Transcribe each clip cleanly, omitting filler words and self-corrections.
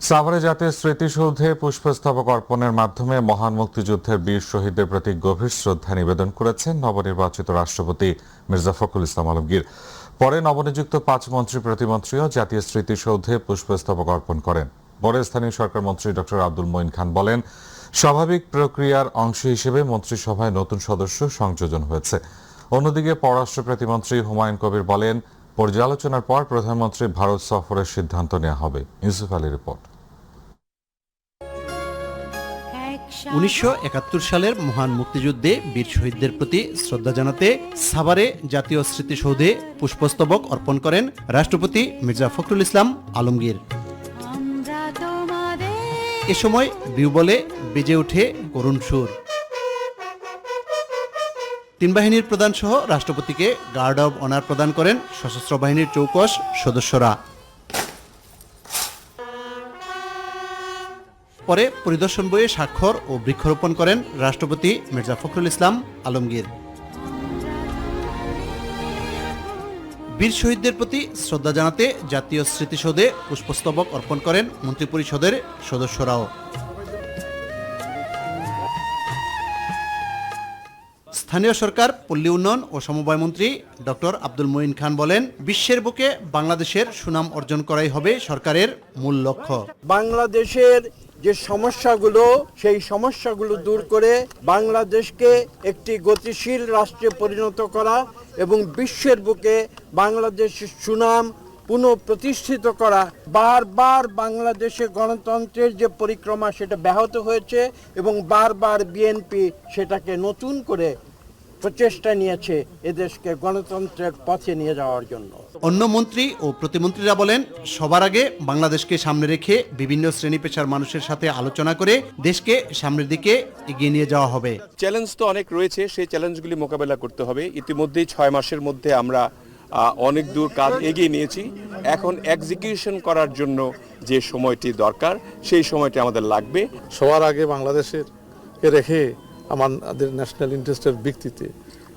সাভারে জাতীয় স্মৃতিসৌধে পুষ্পস্তবক অর্পণের মাধ্যমে মহান মুক্তিযুদ্ধের বীর শহীদদের প্রতি গভীর শ্রদ্ধা নিবেদন করেছেন নবনির্বাচিত রাষ্ট্রপতি মির্জা ফখরুল ইসলাম আলমগীর। পরে নবনিযুক্ত 5 মন্ত্রী প্রতিমন্ত্রীও জাতীয় স্মৃতিসৌধে পুষ্পস্তবক অর্পণ করেন। পরে স্থানীয় সরকার মন্ত্রী ডক্টর আব্দুল মঈন খান বলেন, স্বাভাবিক প্রক্রিয়ার অংশ হিসেবে মন্ত্রিসভায় নতুন সদস্য সংযোজন হয়েছে। অন্যদিকে পররাষ্ট্র প্রতিমন্ত্রী হুমায়ুন কবির বলেন, পর্যালোচনার পর প্রধানমন্ত্রী ভারত সফরের সিদ্ধান্ত নেওয়া হবে। ইউসুফ আলী রিপোর্ট। 1971 সালের মহান মুক্তিযুদ্ধে বীর শহীদদের প্রতি শ্রদ্ধা জানাতে সাভারে জাতীয় স্মৃতিসৌধে পুষ্পস্তবক অর্পণ করেন রাষ্ট্রপতি মির্জা ফখরুল ইসলাম আলমগীর। এ সময় বিউবলে বেজে ওঠে করুণ সুর। তিন বাহিনীর প্রধান সহ রাষ্ট্রপতিকে গার্ড অব অনার প্রদান করেন সশস্ত্র বাহিনীর চৌকস সদস্যরা। পরে পরিদর্শন বইয়ে স্বাক্ষর ও বৃক্ষরোপণ করেন রাষ্ট্রপতি মির্জা ফখরুল ইসলাম আলমগীর। বীর শহীদদের প্রতি শ্রদ্ধা জানাতে জাতীয় স্মৃতিসৌধে পুষ্পস্তবক অর্পণ করেন মন্ত্রিপরিষদের সদস্যরাও। স্থানীয় সরকার, পল্লী উন্নয়ন ও সমবায় মন্ত্রী ডক্টর আব্দুল মঈন খান বলেন, বিশ্বের বুকে বাংলাদেশের সুনাম অর্জন করাই হবে সরকারের মূল লক্ষ্য। বাংলাদেশের যে সমস্যাগুলো, সেই সমস্যাগুলো দূর করে বাংলাদেশকে একটি গতিশীল রাষ্ট্রে পরিণত করা এবং বিশ্বের বুকে বাংলাদেশের সুনাম পুনঃপ্রতিষ্ঠিত করা। বারবার বাংলাদেশে গণতন্ত্রের যে পরিক্রমা সেটা ব্যাহত হয়েছে এবং বারবার বিএনপি সেটাকে নতুন করে প্রচেষ্টা নিয়েছে এদেশকে গণতন্ত্রের পথে নিয়ে যাওয়ার জন্য। অন্য মন্ত্রী ও প্রতিমন্ত্রীরা বলেন, সবার আগে বাংলাদেশকে সামনে রেখে বিভিন্ন শ্রেণী পেশার মানুষের সাথে আলোচনা করে দেশকে সামনের দিকে এগিয়ে নিয়ে যাওয়া হবে। চ্যালেঞ্জ তো অনেক রয়েছে, সেই চ্যালেঞ্জগুলি মোকাবেলা করতে হবে। ইতিমধ্যেই 6 মাসের মধ্যে আমরা অনেক দূর কাজ এগিয়ে নিয়েছি। এখন এক্সিকিউশন করার জন্য যে সময়টি দরকার সেই সময়টি আমাদের লাগবে। সবার আগে বাংলাদেশের রেখে আমাদের ন্যাশনাল ইন্টারেস্টের ভিত্তিতে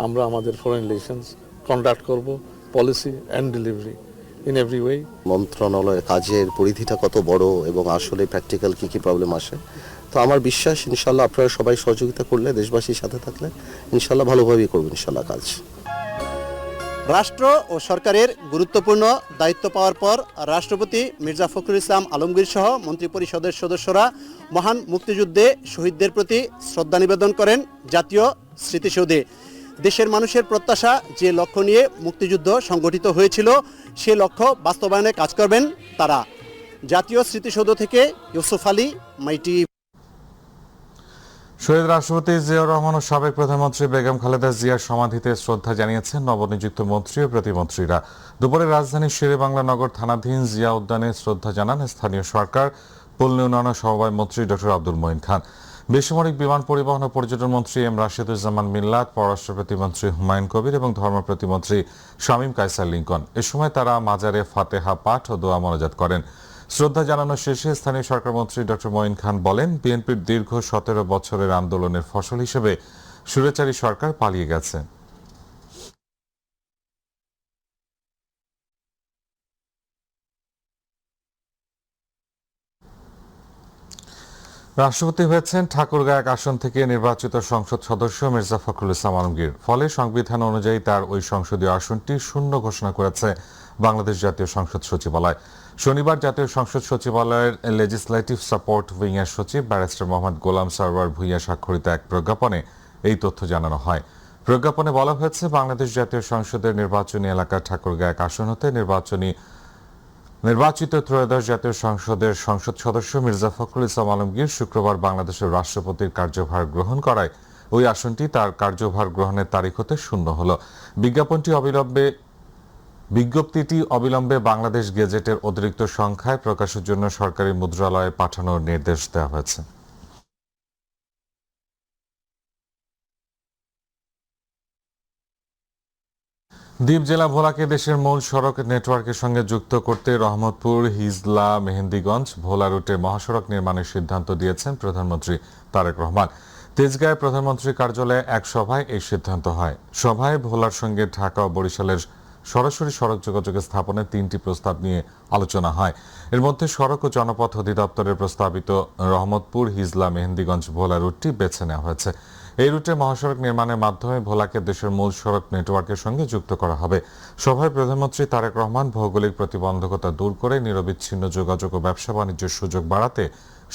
আমরা আমাদের ফরেন রিলেশনস কন্ডাক্ট করব, policy and delivery in every way. মন্ত্রণালয়ের কাজের পরিধিটা কত বড় এবং আসলে প্র্যাকটিক্যাল কি প্রবলেম আসে, তো আমার বিশ্বাস ইনশাল্লাহ আপনারা সবাই সহযোগিতা করলে, দেশবাসীর সাথে থাকলে ইনশাল্লাহ ভালোভাবেই করবেন ইনশাল্লাহ কাজ। রাষ্ট্র ও সরকারের গুরুত্বপূর্ণ দায়িত্ব পাওয়ার পর রাষ্ট্রপতি মির্জা ফখরুল ইসলাম আলমগীর সহ মন্ত্রিপরিষদের সদস্যরা মহান মুক্তিযুদ্ধে শহীদদের প্রতি শ্রদ্ধা নিবেদন করেন জাতীয় স্মৃতিসৌধে। দেশের মানুষের প্রত্যাশা, যে লক্ষ্য নিয়ে মুক্তিযুদ্ধ সংগঠিত হয়েছিল সে লক্ষ্য বাস্তবায়নে কাজ করবেন তারা। জাতীয় স্মৃতিসৌধ থেকে ইউসুফ আলী, মাইটি। শহীদ রাষ্ট্রপতি জিয়াউর রহমান ও সাবেক প্রধানমন্ত্রী বেগম খালেদা জিয়ার সমাধিতে শ্রদ্ধা জানিয়েছেন নবনিযুক্ত মন্ত্রী ও প্রতিমন্ত্রীরা। দুপুরে রাজধানীর শেরেবাংলা নগর থানাধীন জিয়া উদ্যানে শ্রদ্ধা জানান স্থানীয় সরকার, পল্লী উন্নয়ন ও সমবায় মন্ত্রী ডক্টর আব্দুল মঈন খান, বেসামরিক বিমান পরিবহন ও পর্যটন মন্ত্রী এম রাশেদুজ্জামান মিল্লাত, পররাষ্ট্র প্রতিমন্ত্রী হুমায়ুন কবির এবং ধর্ম প্রতিমন্ত্রী শামীম কায়সার লিঙ্কন। এ সময় তারা মাজারে ফাতেহা পাঠ ও দোয়া মোনাজাত করেন। শ্রদ্ধা জানানো শেষে স্থানীয় সরকার মন্ত্রী ডক্টর মঈন খান বলেন, বিএনপির দীর্ঘ 17 বছরের আন্দোলনের ফসল হিসেবে স্বৈরাচারী সরকার পালিয়ে গেছে। রাষ্ট্রপতি হয়েছেন ঠাকুরগাঁও 1 আসন থেকে নির্বাচিত সংসদ সদস্য মির্জা ফখরুল ইসলাম আলমগীর। ফলে সংবিধান অনুযায়ী তার ওই সংসদীয় আসনটি শূন্য ঘোষণা করেছে বাংলাদেশ জাতীয় সংসদ সচিবালয়। শনিবার জাতীয় সংসদ সচিবালয়ের লেজিসলেটিভ সাপোর্ট উইং এর সচিব ব্যারিস্টার মোহাম্মদ গোলাম সরওয়ার ভূঁইয়া স্বাক্ষরিত এক প্রজ্ঞাপনে এই তথ্য জানানো হয়। প্রজ্ঞাপনে বলা হয়েছে, বাংলাদেশ জাতীয় সংসদের নির্বাচনী এলাকা ঠাকুরগাঁও 1 আসন হতে নির্বাচিত ত্রয়োদশ জাতীয় সংসদের সংসদ সদস্য মির্জা ফখরুল ইসলাম আলমগীর শুক্রবার বাংলাদেশের রাষ্ট্রপতির কার্যভার গ্রহণ করায় ওই আসনটি তার কার্যভার গ্রহণের তারিখ হতে শূন্য হল। বিজ্ঞপ্তিটি অবিলম্বে বাংলাদেশ গেজেটের অতিরিক্ত সংখ্যায় প্রকাশের জন্য সরকারি মুদ্রালয়ে পাঠানোর নির্দেশ দেওয়া হয়েছে। দ্বীপ জেলা ভোলাকে দেশের মূল সড়ক নেটওয়ার্কের সঙ্গে যুক্ত করতে রহমতপুর, হিজলা, মেহেন্দিগঞ্জ, ভোলা রুটে মহাসড়ক নির্মাণের সিদ্ধান্ত দিয়েছেন প্রধানমন্ত্রী তারেক রহমান। তেজগাঁয়ে প্রধানমন্ত্রীর কার্যালয়ে এক সভায় এই সিদ্ধান্ত হয়। সভায় ভোলার সঙ্গে ঢাকা ও বরিশালের সরাসরি সড়ক যোগাযোগ স্থাপনের 3টি প্রস্তাব নিয়ে আলোচনা হয়। এর মধ্যে সড়ক ও জনপথ অধিদপ্তরের প্রস্তাবিত রহমতপুর হিজলা মেহেন্দিগঞ্জ ভোলা রুটটি বেছে নেওয়া হয়েছে। এই রুটে মহাসড়ক নির্মাণের মাধ্যমে ভোলাকে দেশের মূল সড়ক নেটওয়ার্কের সঙ্গে যুক্ত করা হবে। সভায় প্রধানমন্ত্রী তারেক রহমান ভৌগোলিক প্রতিবন্ধকতা দূর করে নিরবিচ্ছিন্ন যোগাযোগ ও ব্যবসা বাণিজ্যের সুযোগ বাড়াতে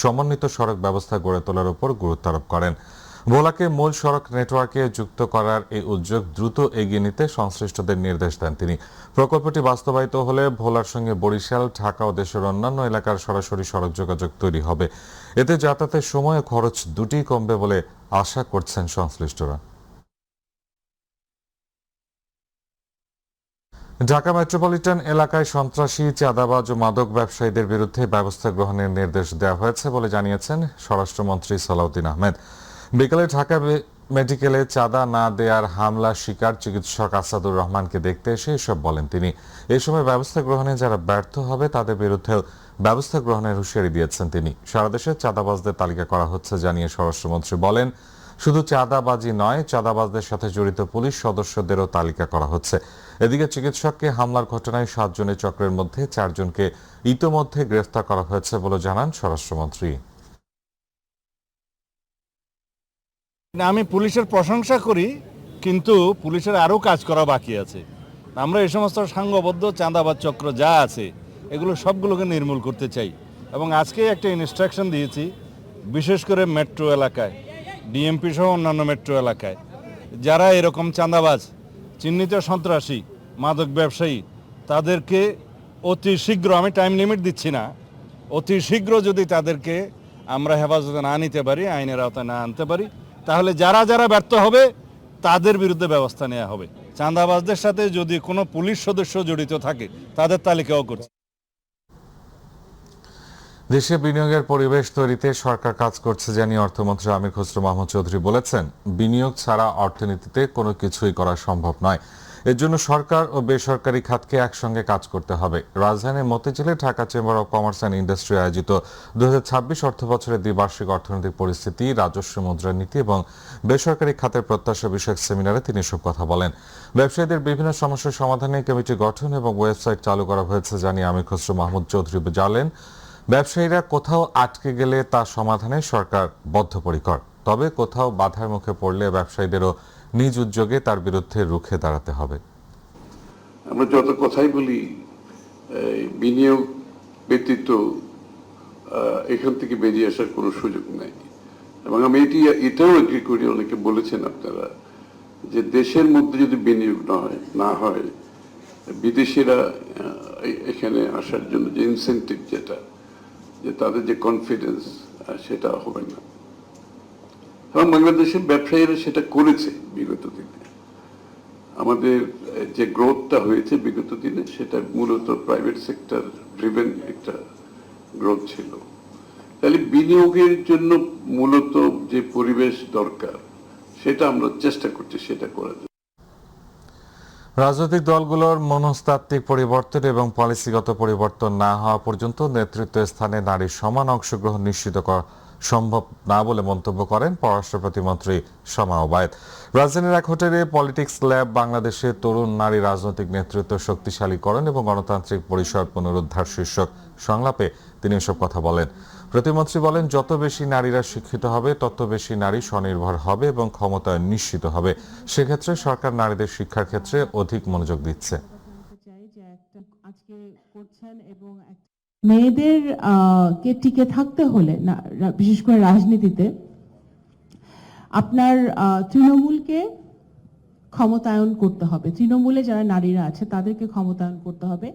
সমন্বিত সড়ক ব্যবস্থা গড়ে তোলার উপর গুরুত্ব আরোপ করেন। ভোলাকে মূল সড়ক নেটওয়ার্কে যুক্ত করার এই উদ্যোগ দ্রুত এগিয়ে নিতে সংশ্লিষ্টদের নির্দেশ দেন তিনি। প্রকল্পটি বাস্তবায়িত হলে ভোলার সঙ্গে বরিশাল, ঢাকা ও দেশের অন্যান্য এলাকার সরাসরি সড়ক যোগাযোগ তৈরি হবে। এতে যাতায়াতের সময় ও খরচ দুটিই কমবে বলে আশা করছেন সংশ্লিষ্টরা। ঢাকা মেট্রোপলিটন এলাকায় সন্ত্রাসী, চাঁদাবাজ ও মাদক ব্যবসায়ীদের বিরুদ্ধে ব্যবস্থা গ্রহণের নির্দেশ দেওয়া হয়েছে বলে জানিয়েছেন স্বরাষ্ট্রমন্ত্রী সালাউদ্দিন আহমেদ। বিকেলে ঢাকা মেডিকেলে চাঁদা না দেওয়ার হামলা শিকার চিকিৎসক আসাদুর রহমানকে দেখতে এসে এসব বলেন তিনি। এই সময় ব্যবস্থা গ্রহণে যারা ব্যর্থ হবে তাদের বিরুদ্ধেও ব্যবস্থা গ্রহণের হুঁশিয়ারি দিয়েছেন তিনি। সারা দেশে চাঁদাবাজদের তালিকা করা হচ্ছে জানিয়ে স্বরাষ্ট্রমন্ত্রী বলেন, শুধু চাঁদাবাজি নয়, চাঁদাবাজদের সাথে জড়িত পুলিশ সদস্যদেরও তালিকা করা হচ্ছে। এদিকে চিকিৎসককে হামলার ঘটনায় 7 জনের চক্রের মধ্যে 4 জনকে ইতোমধ্যে গ্রেফতার করা হয়েছে বলে জানান স্বরাষ্ট্রমন্ত্রী। আমি পুলিশের প্রশংসা করি, কিন্তু পুলিশের আরও কাজ করা বাকি আছে। আমরা এই সমস্ত সাংঘবদ্ধ চাঁদাবাজ চক্র যা আছে এগুলো সবগুলোকে নির্মূল করতে চাই এবং আজকে একটা ইনস্ট্রাকশন দিয়েছি, বিশেষ করে মেট্রো এলাকায়, ডিএমপি সহ অন্যান্য মেট্রো এলাকায় যারা এরকম চাঁদাবাজ, চিহ্নিত সন্ত্রাসী, মাদক ব্যবসায়ী, তাদেরকে অতি শীঘ্র, আমি টাইম লিমিট দিচ্ছি না, অতি শীঘ্র যদি তাদেরকে আমরা হেফাজতে না নিতে পারি, আইনের আওতায় না আনতে পারি, তাহলে যারা যারা ব্যর্থ হবে তাদের বিরুদ্ধে ব্যবস্থা নেওয়া হবে। চাঁদাবাজদের সাথে যদি কোনো পুলিশ সদস্য জড়িত থাকে তাদের তালিকাও করছে। দেশে বিনিয়োগের পরিবেশ তৈরিতে সরকার কাজ করছে জানিয়ে অর্থমন্ত্রী আমির খসরু মাহমুদ চৌধুরী বলেছেন, বিনিয়োগ ছাড়া অর্থনীতিতে কোনো কিছুই করা সম্ভব নয়। এর জন্য সরকার ও বেসরকারি খাতকে একসঙ্গে কাজ করতে হবে। রাজধানীর মতিঝিলে Dhaka chamber of commerce and industry আয়োজিত 2026 অর্থবছরের দ্বিবার্ষিক অর্থনৈতিক পরিস্থিতি, রাজস্ব মুদ্রানীতি এবং বেসরকারি খাতের প্রত্যাশা বিষয়ক সেমিনারে তিনি এসব কথা বলেন। ব্যবসায়ীদের বিভিন্ন সমস্যার সমাধানে কমিটি গঠন এবং ওয়েবসাইট চালু করা হয়েছে জানিয়ে আমির খসরু মাহমুদ চৌধুরী জানালেন, ব্যবসায়ীরা কোথাও আটকে গেলে তা সমাধানে সরকার বদ্ধপরিকর। তবে কোথাও বাধার মুখে পড়লে ব্যবসায়ীদেরও নিজ উদ্যোগে তার বিরুদ্ধে রুখে দাঁড়াতে হবে। আমরা যত কথাই বলি, বিনিয়োগ ব্যতীত এখান থেকে বেরিয়ে আসার কোনো সুযোগ নাই। এবং আমি এটাও এগ্রি করি, অনেকে বলেছেন আপনারা, যে দেশের মধ্যে যদি বিনিয়োগ না হয় বিদেশিরা এখানে আসার জন্য যে ইনসেন্টিভ, যে তাদের যে কনফিডেন্স, সেটা হবে না। এবং বাংলাদেশের ব্যবসায়ীরা সেটা করেছে বিগত দিনে। আমাদের যে গ্রোথটা হয়েছে বিগত দিনে, সেটা মূলত প্রাইভেট সেক্টর ড্রিভেন একটা গ্রোথ ছিল। তাহলে বিনিয়োগের জন্য মূলত যে পরিবেশ দরকার, সেটা আমরা চেষ্টা করছি সেটা করার জন্য। রাজনৈতিক দলগুলোর মনস্তাত্ত্বিক পরিবর্তন এবং পলিসিগত পরিবর্তন না হওয়া পর্যন্ত নেতৃত্ব স্থানে নারীর সমান অংশগ্রহণ নিশ্চিত করা সম্ভব না বলে মন্তব্য করেন পররাষ্ট্র প্রতিমন্ত্রী শামা ওবায়েদ। রাজধানীর এক হোটেলে পলিটিক্স ল্যাব বাংলাদেশের তরুণ নারী রাজনৈতিক নেতৃত্ব শক্তিশালীকরণ এবং গণতান্ত্রিক পরিসর পুনরুদ্ধার শীর্ষক সংলাপে তিনি এসব কথা বলেন। প্রতিমন্ত্রী বলেন, যত বেশি নারীরা শিক্ষিত হবে তত বেশি নারী স্বনির্ভর হবে এবং ক্ষমতায়ন নিশ্চিত হবে। সেক্ষেত্রে সরকার নারীদের শিক্ষার ক্ষেত্রে অধিক মনোযোগ দিচ্ছে। মেয়েদের কে টিকে থাকতে হলে, বিশেষ করে রাজনীতিতে, আপনার তৃণমূলকে ক্ষমতায়ন করতে হবে। তৃণমূলে যারা নারীরা আছে তাদেরকে ক্ষমতায়ন করতে হবে।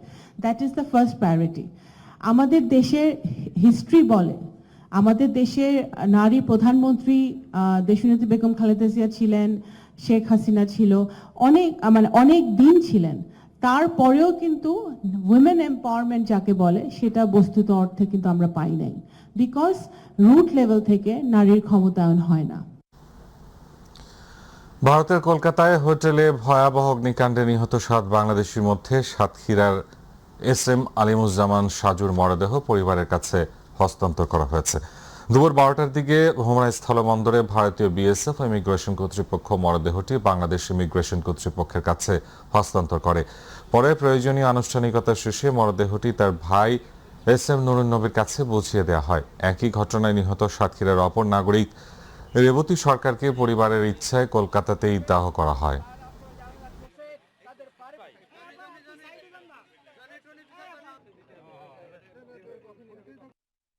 That is the first priority. আমাদের দেশের হিস্ট্রি বলে, আমাদের দেশের নারী প্রধানমন্ত্রী দেশনেত্রী বেগম খালেদা জিয়া ছিলেন, শেখ হাসিনা ছিল, অনেক দিন ছিলেন। তারপরেও কিন্তু উইমেন এম্পাওয়ারমেন্ট যাকে বলে সেটা বস্তুত অর্থে কিন্তু আমরা পাই নাই, বিকজ রুট লেভেল থেকে নারীর ক্ষমতায়ন হয় না। ভারতের কলকাতায় হোটেলে ভয়াবহ অগ্নিকাণ্ডে নিহত 7 বাংলাদেশির মধ্যে সাতক্ষীরার এস এম আলিমুজ্জামান সাজুর মরদেহ পরিবারের কাছে হস্তান্তর করা হয়েছে। দুপুর 12টার দিকে ভোমরা স্থলবন্দরে ভারতীয় বিএসএফ ও ইমিগ্রেশন কর্তৃপক্ষ মরদেহটি বাংলাদেশ ইমিগ্রেশন কর্তৃপক্ষের কাছে হস্তান্তর করে। পরে প্রয়োজনীয় আনুষ্ঠানিকতা শেষে মরদেহটি তার ভাই SM নুরুন নবীর কাছে বুঝিয়ে দেওয়া হয়। একই ঘটনায় নিহত সাতক্ষীরার অপর নাগরিক রেবতী সরকারকে পরিবারের ইচ্ছায় কলকাতাতেই দাহ করা হয়।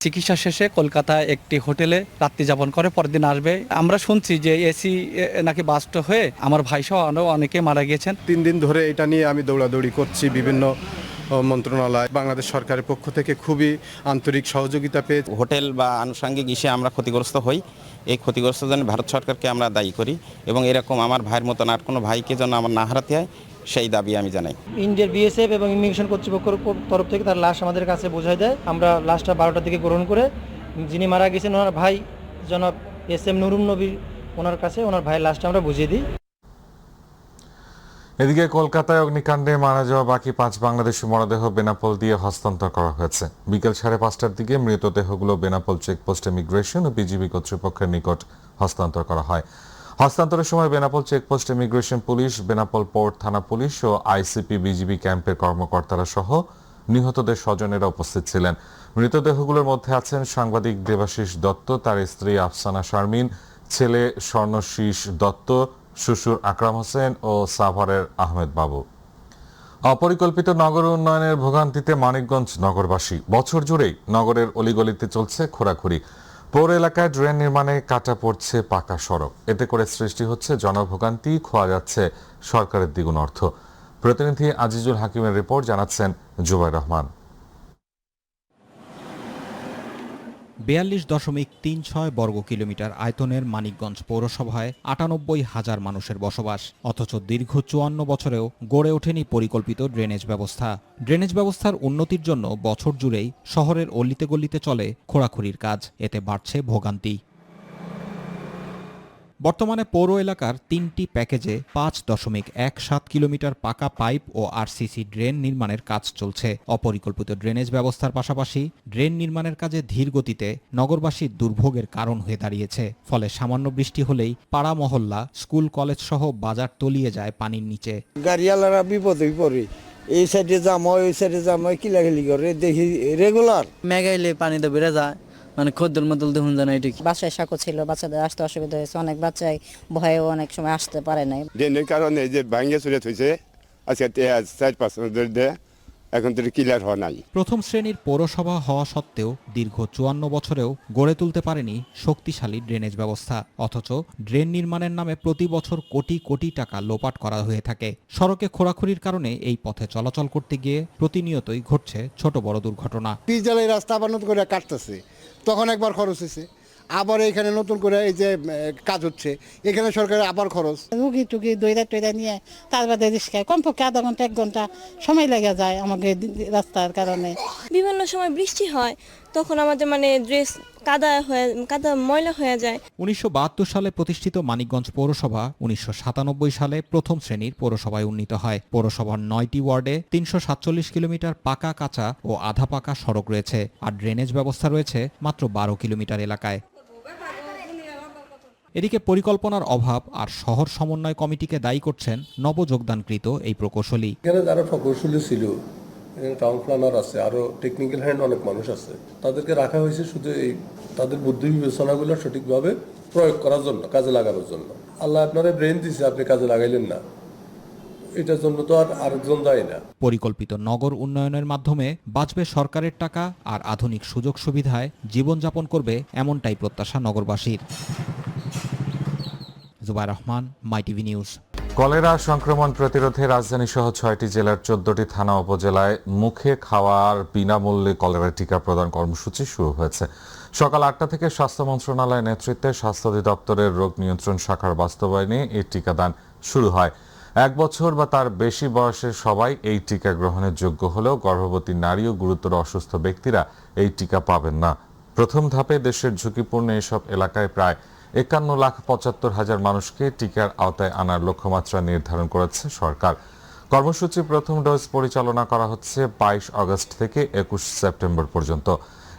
চিকিৎসা শেষে কলকাতায় একটি হোটেলে রাত্রি যাপন করে পরের দিন আসবে। আমরা শুনছি যে এসি নাকি বাস্ট হয়ে আমার ভাই সহ আরও অনেকে মারা গিয়েছেন। 3 দিন ধরে এটা নিয়ে আমি দৌড়াদৌড়ি করছি বিভিন্ন মন্ত্রণালয়, বাংলাদেশ সরকারের পক্ষ থেকে খুবই আন্তরিক সহযোগিতা পেয়ে হোটেল বা আনুষঙ্গিক ইসে আমরা ক্ষতিগ্রস্ত হই। এই ক্ষতিগ্রস্তের জন্য ভারত সরকারকে আমরা দায়ী করি এবং এরকম আমার ভাইয়ের মতন আর কোনো ভাইকে যেন আমার না হারাতে হয় সেই দাবি আমি জানাই। ইন্ডিয়ার বিএসএফ এবং ইমিগ্রেশন কর্তৃপক্ষের তরফ থেকে তার লাশ আমাদের কাছে বোঝাই দেয়। আমরা লাশটা 12টার দিকে গ্রহণ করে যিনি মারা গেছেন ওনার ভাই জনাব SM নুরুন নবীর ওনার কাছে ওনার ভাইয়ের লাশটা আমরা বুঝিয়ে দিই। এদিকে কলকাতায় অগ্নিকাণ্ডে মারা যাওয়া বাকি 5 বাংলাদেশি মরদেহ বেনাপোল দিয়ে হস্তান্তর করা হয়েছে। বিকেল 5:30টার দিকে মৃতদেহগুলো বেনাপোল চেকপোস্ট ইমিগ্রেশন ও বিজিবি কর্তৃপক্ষের নিকট হস্তান্তর করা হয়। হস্তান্তরের সময় Benapole checkpost immigration police, Benapole port থানা পুলিশ ও আইসিপি বিজিবি ক্যাম্পের কর্মকর্তারা সহ নিহতদের স্বজনেরা উপস্থিত ছিলেন। মৃতদেহগুলোর মধ্যে আছেন সাংবাদিক দেবাশিস দত্ত, তার স্ত্রী আফসানা শারমিন, ছেলে স্বর্ণশীষ দত্ত, শ্বশুর আকরাম হোসেন ও সাভারের আহমেদ বাবু। অপরিকল্পিত নগর উন্নয়নের ভোগান্তিতে মানিকগঞ্জ নগরবাসী। বছর জুড়েই নগরের অলিগলিতে চলছে খোঁড়াখুড়ি। পৌর এলাকায় ড্রেন নির্মাণে কাটা পড়ছে পাকা সড়ক। এতে করে সৃষ্টি হচ্ছে জনভোগান্তি, খোয়া যাচ্ছে সরকারের দ্বিগুণ অর্থ। প্রতিনিধি আজিজুল হাকিমের রিপোর্ট, জানাচ্ছেন জুবাইর রহমান। 42.36 বর্গ কিলোমিটার আয়তনের মানিকগঞ্জ পৌরসভায় 98,000 মানুষের বসবাস। অথচ দীর্ঘ 54 বছরেও গড়ে ওঠেনি পরিকল্পিত ড্রেনেজ ব্যবস্থা। ড্রেনেজ ব্যবস্থার উন্নতির জন্য বছর জুড়েই শহরের অলিতে গলিতে চলে খোঁড়াখুড়ির কাজ। এতে বাড়ছে ভোগান্তি। বর্তমানে পৌর এলাকার 3টি প্যাকেজে 5.17 কিলোমিটার পাকা পাইপ ও আরসিসি ড্রেন নির্মাণের কাজ চলছে। অপরিকল্পিত ড্রেনেজ ব্যবস্থার পাশাপাশি ড্রেন নির্মাণের কাজে ধীর গতিতে নগরবাসীর দুর্ভোগের কারণ হয়ে দাঁড়িয়েছে। ফলে সামান্য বৃষ্টি হলেই পাড়া মহল্লা, স্কুল কলেজ সহ বাজার তলিয়ে যায় পানির নিচে। গাড়িওয়ালারা বিপদে পড়ে, এই সাইডে জাম হয় ওই সাইডে জাম হয়, কিলাকিলি করে দেখি রেগুলার। মেঘাইলে পানিতে বেড়ে যায়, মানে খদ্দল মদল দেখুন জানা। এটি বাসায় সাঁকো ছিল, বাচ্চাদের আসতে অসুবিধা হয়েছে, অনেক বাচ্চাই ভয়েও অনেক সময় আসতে পারে নাই। ড্রেনের কারণে যে ভাঙ্গে চুরে থইছে আজকে 4-5 বছর ধরে এখন তো ক্লিয়ার হওয়া নাই। প্রথম শ্রেণীর পৌরসভা হওয়া সত্ত্বেও দীর্ঘ 54 বছরেও গড়ে তুলতে পারেনি শক্তিশালী ড্রেনেজ ব্যবস্থা। অথচ ড্রেন নির্মাণের নামে প্রতি বছর কোটি কোটি টাকা লোপাট করা হয়ে থাকে। সড়কে খোঁড়াখুড়ির কারণে এই পথে চলাচল করতে গিয়ে প্রতিনিয়তই ঘটছে ছোট বড় দুর্ঘটনা। পিজালে রাস্তা আবার নতুন করে কাটতেছে, তখন একবার খরচ হয়েছে, আবার এখানে নতুন করে এই যে কাজ হচ্ছে, এখানে সরকারের আবার খরচ। রুগী টুগি দইরা টইরা নিয়ে তার বাদে রিস্কায় কমপক্ষে আধা ঘন্টা 1 ঘন্টা সময় লেগে যায় আমাকে রাস্তার কারণে। বিভিন্ন সময় বৃষ্টি হয়, তখন আমাদের ড্রেস কাদা ময়লা হয়ে যায়। 1972 সালে প্রতিষ্ঠিত মানিকগঞ্জ পৌরসভা 1997 সালে প্রথম শ্রেণীর পৌরসভায় উন্নীত হয়। পৌরসভার 9টি ওয়ার্ডে 347 কিলোমিটার পাকা, কাঁচা ও আধা পাকা সড়ক রয়েছে, আর ড্রেনেজ ব্যবস্থা রয়েছে মাত্র 12 কিলোমিটার এলাকায়। এদিকে পরিকল্পনার অভাব আর শহর সমন্বয় কমিটিকে দায়ী করছেন নবযোগদানকৃত এই প্রকৌশলী। এখানে যারা প্রকৌশলী ছিল, টাউন প্ল্যানার আছে, আরো টেকনিক্যাল হ্যান্ড অনেক মানুষ আছে, তাদেরকে রাখা হয়েছে শুধু এই তাদের বুদ্ধি বিবেচনাগুলো সঠিকভাবে প্রয়োগ করার জন্য, কাজে লাগানোর জন্য। আল্লাহ আপনারা ব্রেন দিছে, আপনি কাজে লাগাইলেন না, এটার জন্য তো আর আরেকজন দায়ী না। পরিকল্পিত নগর উন্নয়নের মাধ্যমে বাঁচবে সরকারের টাকা আর আধুনিক সুযোগ সুবিধায় জীবনযাপন করবে, এমনটাই প্রত্যাশা নগরবাসীর। জুবাইর রহমান, মাই টিভি নিউজ। কলেরা সংক্রমণ প্রতিরোধে রাজধানী সহ 6টি জেলার 14টি থানা উপজেলায় মুখে খাওয়ার বিনামূল্যে কলেরা টিকা প্রদান কর্মসূচি শুরু হয়েছে। সকাল 8টা থেকে স্বাস্থ্য মন্ত্রণালয়ের নেতৃত্বে স্বাস্থ্য অধিদপ্তরের রোগ নিয়ন্ত্রণ শাখার বাস্তবায়নে এই টিকাদান শুরু হয়। 1 বছর বা তার বেশি বয়সের সবাই এই টিকা গ্রহণের যোগ্য হলেও গর্ভবতী নারী ও গুরুতর অসুস্থ ব্যক্তিরা এই টিকা পাবেন না। প্রথম ধাপে দেশের ঝুঁকিপূর্ণ এসব এলাকায় প্রায় 51,75,000 মানুষকে টিকার আওতায় আনার লক্ষ্যমাত্রা নির্ধারণ করেছে সরকার। কর্মসূচি প্রথম ডোজ পরিচালনা করা হচ্ছে 22 আগস্ট থেকে 21 সেপ্টেম্বর পর্যন্ত।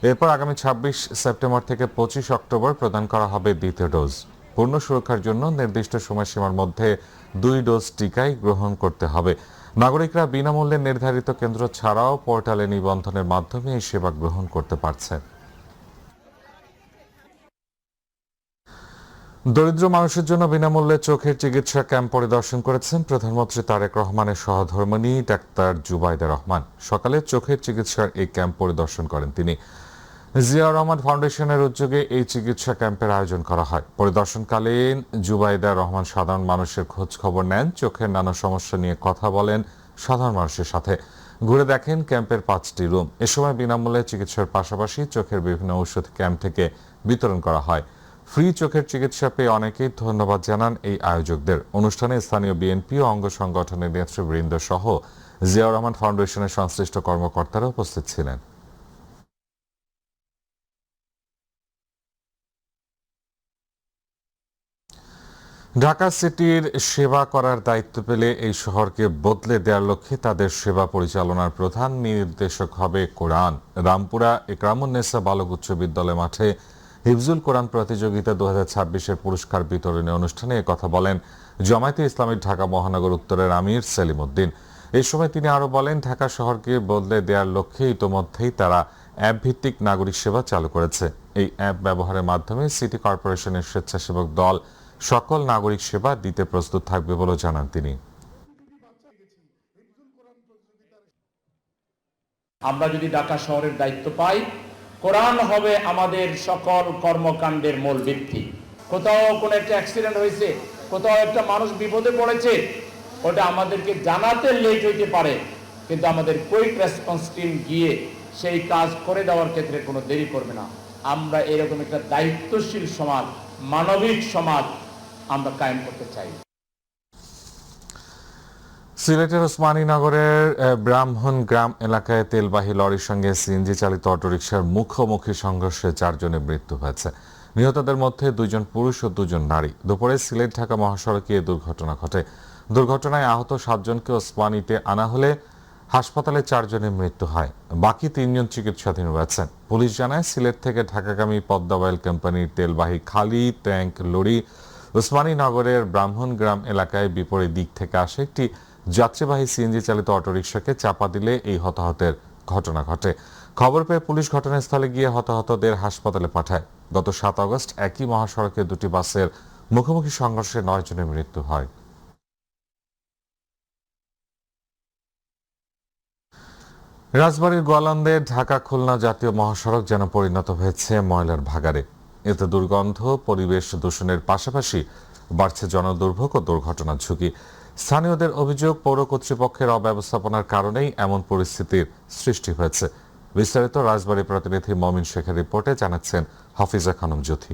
এরপর আগামী 26 সেপ্টেম্বর থেকে 25 অক্টোবর প্রদান করা হবে দ্বিতীয় ডোজ। পূর্ণ সুরক্ষার জন্য নির্দিষ্ট সময়সীমার মধ্যে 2 ডোজ টিকাই গ্রহণ করতে হবে। নাগরিকরা বিনামূল্যে নির্ধারিত কেন্দ্র ছাড়াও পোর্টালে নিবন্ধনের মাধ্যমে এই সেবা গ্রহণ করতে পারছে। দরিদ্র মানুষের জন্য বিনামূল্যে চোখের চিকিৎসা ক্যাম্প পরিদর্শন করেছেন প্রধানমন্ত্রী তারেক রহমানের সহধর্মিণী ডাক্তার জুবাইদা রহমান। সকালে চোখের চিকিৎসার এই ক্যাম্প পরিদর্শন করেন তিনি। জিয়াউর রহমান ফাউন্ডেশনের উদ্যোগে এই চিকিৎসা ক্যাম্পের আয়োজন করা হয়। পরিদর্শনকালীন জুবাইদা রহমান সাধারণ মানুষের খোঁজ খবর নেন, চোখের নানা সমস্যা নিয়ে কথা বলেন সাধারণ মানুষের সাথে, ঘুরে দেখেন ক্যাম্পের 5টি রুম। এ সময় বিনামূল্যে চিকিৎসার পাশাপাশি চোখের বিভিন্ন ঔষধ ক্যাম্প থেকে বিতরণ করা হয়। ফ্রি চোখের চিকিৎসা পেয়ে অনেকেই ধন্যবাদ জানান এই আয়োজকদের। অনুষ্ঠানে স্থানীয় বিএনপি ও অঙ্গ সংগঠনের নেতৃবৃন্দ সহ জিয়াউর রহমান ফাউন্ডেশনের সংশ্লিষ্ট কর্মকর্তারা উপস্থিত ছিলেন। ঢাকা সিটির সেবা করার দায়িত্ব পেলে এই শহরকে বদলে দেওয়ার লক্ষ্যে তাদের সেবা পরিচালনার প্রধান নির্দেশক হবে কোরআন। রামপুরা ইকরামুন্নেসা বালক উচ্চ বিদ্যালয় মাঠে হিফজুল কোরআন প্রতিযোগিতা 2026-এর পুরস্কার বিতরণী অনুষ্ঠানে একথা বলেন জামায়াতে ইসলামী ঢাকা মহানগর উত্তরের আমির সেলিম উদ্দিন। এই সময় তিনি আরো বলেন, ঢাকা শহরকে বদলে দেওয়ার লক্ষ্যে ইতোমধ্যেই তারা অ্যাপ ভিত্তিক নাগরিক সেবা চালু করেছে। এই অ্যাপ ব্যবহারের মাধ্যমে সিটি কর্পোরেশনের স্বেচ্ছাসেবক দল সকল নাগরিক সেবা দিতে প্রস্তুত থাকবে বলে জানান তিনি। আমরা যদি ঢাকা শহরের দায়িত্ব পাই, কোরআন হবে আমাদের সকল কর্মকাণ্ডের মূল ভিত্তি। কোথাও কোনো একটা অ্যাক্সিডেন্ট হয়েছে, কোথাও একটা মানুষ বিপদে পড়েছে, ওটা আমাদেরকে জানাতে লেট হইতে পারে, কিন্তু আমাদের কুইক রেসপন্স টিম গিয়ে সেই কাজ করে দেওয়ার ক্ষেত্রে কোনো দেরি করবে না। আমরা এরকম একটা দায়িত্বশীল সমাজ, মানবিক সমাজ আমরা কায়েম করতে চাই। সিলেটের ওসমানীনগরের ব্রাহ্মণ গ্রাম এলাকায় তেলবাহী লরির সঙ্গে সিএনজি চালিত অটোরিকশার মুখোমুখি সংঘর্ষে 4 জনের মৃত্যু হয়েছে। নিহতদের মধ্যে 2 জন পুরুষ ও 2 জন নারী। দুপুরে সিলেট ঢাকা মহাসড়কে এই দুর্ঘটনা ঘটে। দুর্ঘটনায় আহত 7 জনকে ওসমানীতে আনা হলে হাসপাতালে 4 জনের মৃত্যু হয়। বাকি 3 জন চিকিৎসাধীন রয়েছেন। পুলিশ জানায়, সিলেট থেকে ঢাকাগামী পদ্মা অয়েল কোম্পানির তেলবাহী খালি ট্যাঙ্ক লরি ওসমানীনগরের ব্রাহ্মণগ্রাম এলাকায় বিপরীত দিক থেকে আসে একটি যাত্রীবাহী সিএনজি চালিত অটোরিকশাকে চাপা দিলে এই হতাহতের ঘটনা ঘটে। খবর পেয়ে পুলিশ ঘটনাস্থলে গিয়ে হতাহতদের হাসপাতালে পাঠায়। গত 7 আগস্ট একই মহাসড়কে 2টি বাসের মুখোমুখি সংঘর্ষে 9 জনের মৃত্যু হয়। রাজবাড়ীর গোয়ালন্দে ঢাকা খুলনা জাতীয় মহাসড়ক যেন পরিণত হয়েছে ময়লার ভাগাড়ে। এতে দুর্গন্ধ, পরিবেশ দূষণের পাশাপাশি বাড়ছে জনদুর্ভোগ ও দুর্ঘটনার ঝুঁকি। স্থানীয়দের অভিযোগ, পৌর কর্তৃপক্ষের অব্যবস্থাপনার কারণেই এমন পরিস্থিতির সৃষ্টি হয়েছে। বিস্তারিত রাজবাড়ী প্রতিনিধি মমিন শেখের রিপোর্টে জানাচ্ছেন হাফিজা খানম জ্যোতি।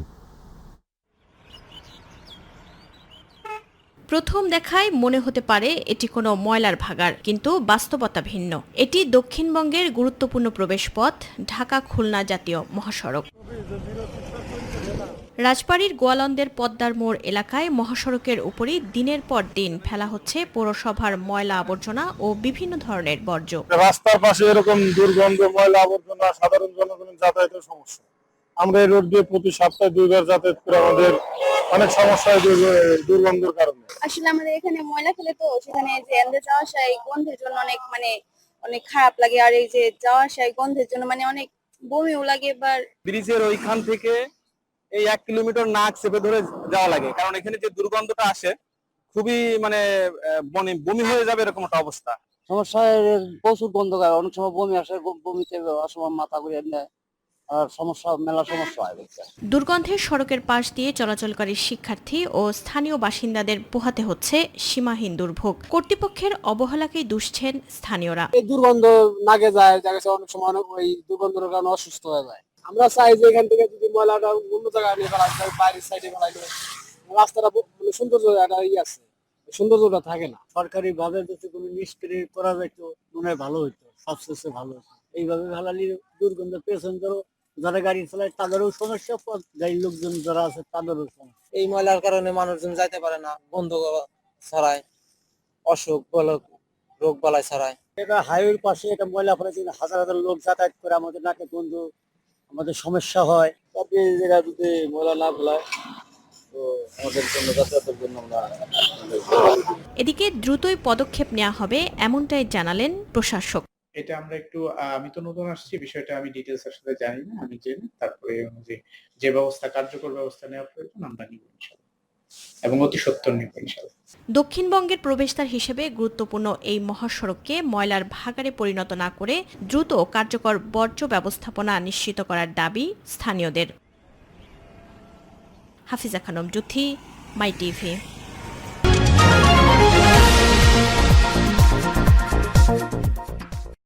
প্রথম দেখায় মনে হতে পারে এটি কোনো ময়লার ভাগাড়, কিন্তু বাস্তবতা ভিন্ন। এটি দক্ষিণবঙ্গের গুরুত্বপূর্ণ প্রবেশপথ, ঢাকা খুলনা জাতীয় মহাসড়ক। রাজবাড়ীর গোয়ালন্দের পদ্মার মোড় এলাকায় মহাসড়কের উপরই দিনের পর দিন ফেলা হচ্ছে পৌরসভার ময়লা আবর্জনা ও বিভিন্ন ধরনের বর্জ্য। রাস্তার পাশে এরকম দুর্গন্ধ, ময়লা আবর্জনা, সাধারণ জনগণের যাতায়াতের সমস্যা। আমরা এই রোড দিয়ে প্রতি সপ্তাহে 2 বার যাতায়াত করে আমাদের অনেক সমস্যা হয় দুর্গন্ধের কারণে। আসলে আমাদের এখানে ময়লা ফেলে তো সেখানে যে আমরা যাওয়া আসায় গন্ধের জন্য অনেক খারাপ লাগে, আর এই যে যাওয়া আসায় গন্ধের জন্য অনেক বমিও লাগে। এবার ব্রিজের ওইখান থেকে এই 1 কিলোমিটার নাক চেপে ধরে যাওয়া লাগে, কারণ এখানে যে দুর্গন্ধটা আসে খুবই বমি হয়ে যাবে এরকম একটা অবস্থা। সমস্যা প্রচুর গন্ধ হয়, অনেক সময় বমি আসে, বমিতে অসময় মাথা ঘুরিয়ে নেয়, আর মেলা সমস্যা হয়। দুর্গন্ধের সড়কের পাশ দিয়ে চলাচলকারী শিক্ষার্থী ও স্থানীয় বাসিন্দাদের পোহাতে হচ্ছে সীমাহীন দুর্ভোগ। কর্তৃপক্ষের অবহেলাকেই দুষছেন স্থানীয়রা। এই দুর্গন্ধ নাকে যায়, অনেক সময় ওই দুর্গন্ধের কারণে অসুস্থ হয়ে যায়। আমরা চাই যে এখান থেকে যদি ময়লাটা অন্য জায়গায় নিয়ে ফেলা যায়, বাইরের সাইডে ফেলাইলে রাস্তাটা সৌন্দর্য আছে, সৌন্দর্যটা থাকে না। সরকারি ভাবে যদি কোনো নিষ্ক্রিয় করা যেত মনে ভালো হইতো, সবচেয়ে ভালো হতো। এইভাবে ফেলালি দুর্গন্ধ পেছনদেরও, যারা গাড়ি চালায় তাদেরও সমস্যা, গাড়ির লোকজন যারা আছে তাদেরও সমস্যা। এই ময়লার কারণে মানুষজন যাইতে পারে না, গন্ধ ছড়ায়, অসুখ রোগ বালাই ছড়ায়। এটা হাইওয়ের পাশে এটা ময়লা ফেলেছে, হাজার হাজার লোক যাতায়াত করে, আমাদের নাকে গন্ধ আমাদের সমস্যা হয়। তবে এই জায়গা যদি ময়লা না ফেলায় তো আমাদের জন্য যাতায়াতের জন্য আমরা। এদিকে দ্রুতই পদক্ষেপ নেওয়া হবে এমনটাই জানালেন প্রশাসক। এটা আমরা একটু আমি তো নতুন আসছি, বিষয়টা আমি ডিটেইলস এর সাথে জানি না, আমি জেনে তারপরে যে ব্যবস্থা কার্যকর ব্যবস্থা নেওয়া প্রয়োজন আমরা নিব ইনশাআল্লাহ, এবং অতি সত্বর নিব ইনশাআল্লাহ। দক্ষিণবঙ্গের প্রবেশদ্বার হিসেবে গুরুত্বপূর্ণ এই মহাসড়ককে ময়লার ভাগাড়ে পরিণত না করে দ্রুত কার্যকর বর্জ্য ব্যবস্থাপনা নিশ্চিত করার দাবি স্থানীয়দের। হাফিজা খানম জুথি, মাই টিভি।